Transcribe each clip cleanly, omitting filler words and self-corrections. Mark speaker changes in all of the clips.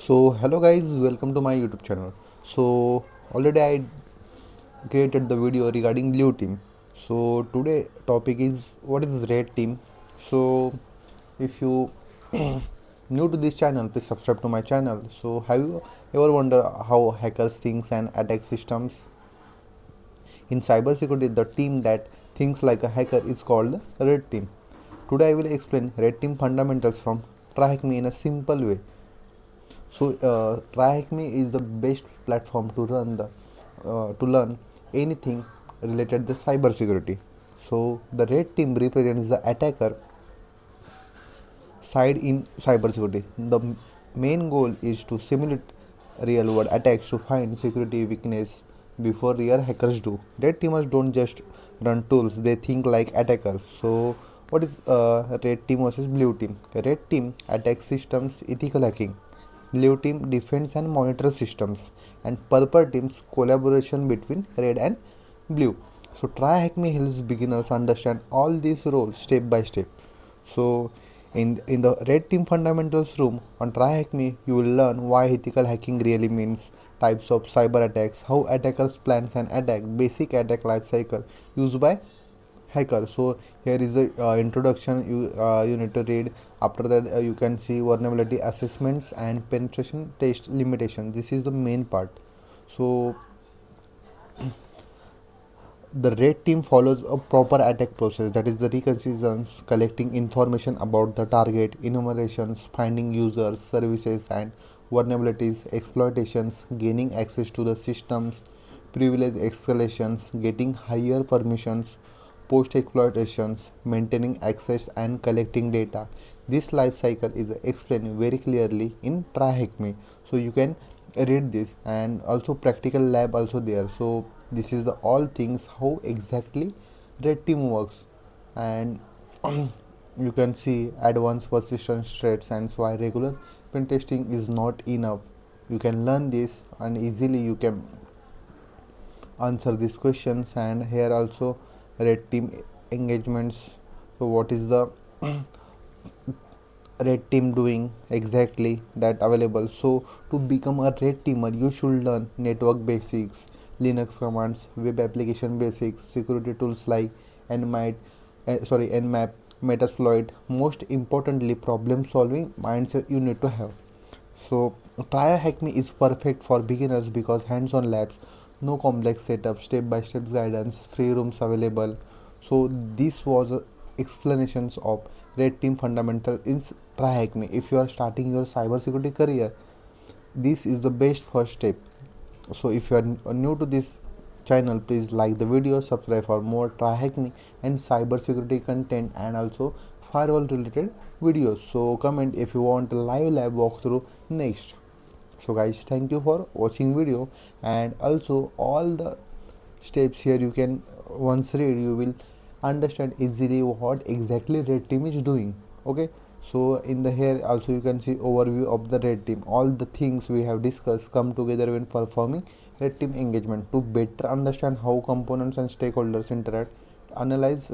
Speaker 1: So hello guys, welcome to my YouTube channel. So already I created the video regarding blue team. So today topic is what is red team. So if you new to this channel, please subscribe to my channel. So have you ever wonder how hackers thinks and attack systems? In cybersecurity, the team that thinks like a hacker is called the red team. Today I will explain red team fundamentals from TryHackMe in a simple way. So TryHackMe is the best platform to learn anything related to cybersecurity. So the red team represents the attacker side in cybersecurity. The main goal is to simulate real world attacks to find security weakness before real hackers do. Red teamers don't just run tools, they think like attackers. So what is red team versus blue team? Red team attacks systems ethical hacking. Blue team defends and monitors systems, and purple team's collaboration between red and blue. So TryHackMe helps beginners understand all these roles step by step. So in the red team fundamentals room on TryHackMe, you will learn why ethical hacking really means, types of cyber attacks, how attackers plans an attack, basic attack lifecycle used by hacker. So here is the introduction you need to read. After that you can see vulnerability assessments and penetration test limitation. This is the main part. So the red team follows a proper attack process, that is the reconnaissance, collecting information about the target, enumerations, finding users, services and vulnerabilities, exploitations, gaining access to the systems, privilege escalations, getting higher permissions, post exploitations, maintaining access and collecting data. This life cycle is explained very clearly in TryHackMe. So you can read this, and also practical lab also there. So this is the all things how exactly red team works. And you can see advanced persistent threats and why regular pen testing is not enough. You can learn this and easily you can answer these questions. And here also red team engagements. So what is the red team doing exactly that available? So to become a red teamer you should learn network basics, linux commands, web application basics, security tools like nmap, metasploit. Most importantly, problem solving mindset you need to have. So TryHackMe is perfect for beginners because hands-on labs, no complex setup, step-by-step guidance, free rooms available. So this was explanations of red team fundamental in TryHackMe. If you are starting your cybersecurity career, this is the best first step. So if you are new to this channel, please like the video, subscribe for more TryHackMe and cybersecurity content, and also firewall related videos. So comment if you want a live lab walkthrough next. So guys, thank you for watching video. And also all the steps here you can once read, you will understand easily what exactly red team is doing. Okay, so in the here also you can see overview of the red team. All the things we have discussed come together when performing red team engagement. To better understand how components and stakeholders interact, analyze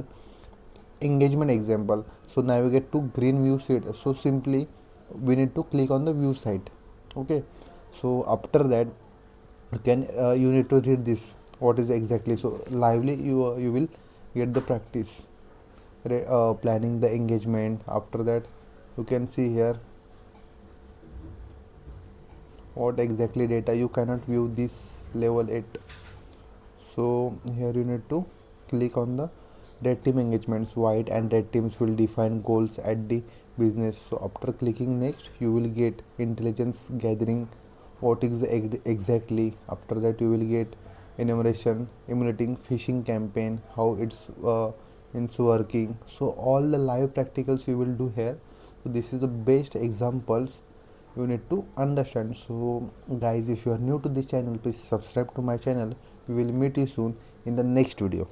Speaker 1: engagement example. So navigate to green view sheet. So simply we need to click on the view site. Okay, so after that you need to read this what is exactly. So lively you will get the practice planning the engagement. After that you can see here what exactly data you cannot view this level 8. So here you need to click on the red team engagements. White and red teams will define goals at the business. So after clicking next you will get intelligence gathering, what is exactly. After that you will get enumeration, emulating phishing campaign, how it's working. So all the live practicals you will do here. So this is the best examples you need to understand. So guys, if you are new to this channel, please subscribe to my channel. We will meet you soon in the next video.